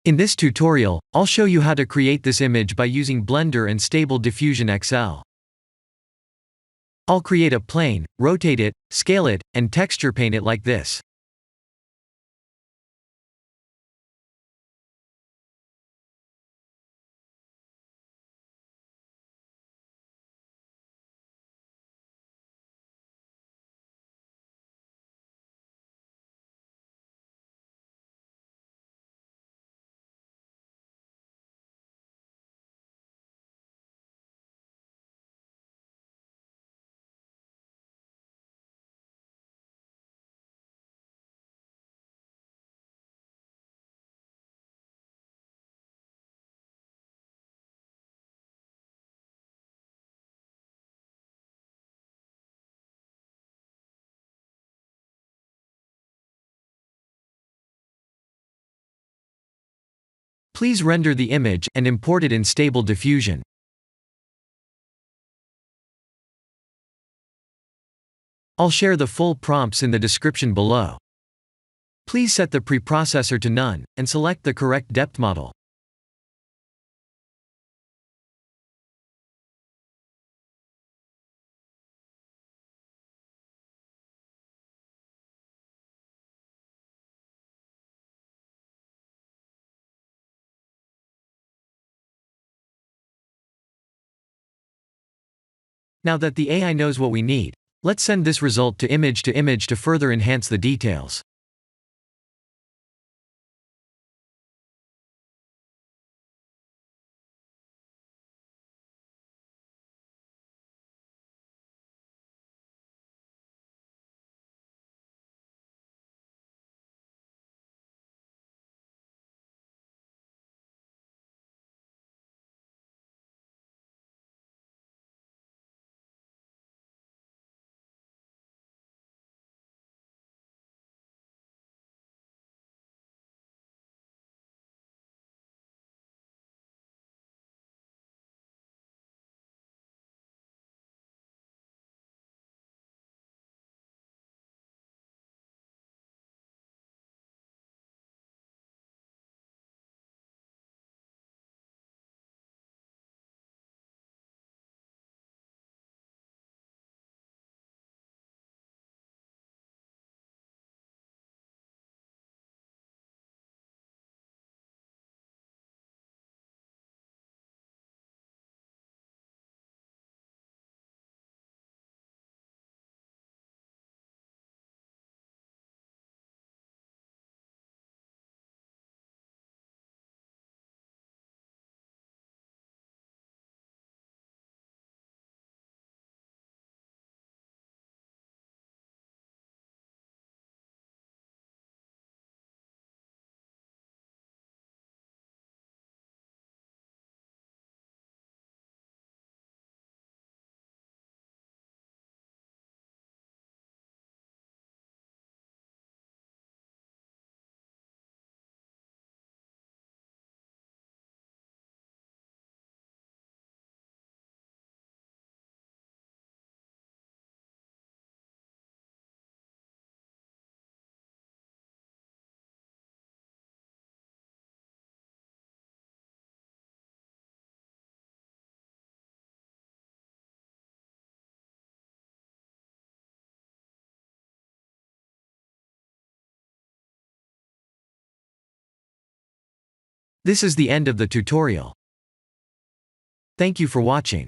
In this tutorial, I'll show you how to create this image by using Blender and Stable Diffusion XL. I'll create a plane, rotate it, scale it, and texture paint it like this. Please render the image and import it in Stable Diffusion. I'll share the full prompts in the description below. Please set the preprocessor to none, and select the correct depth model. Now that the AI knows what we need, let's send this result to image to further enhance the details. This is the end of the tutorial. Thank you for watching.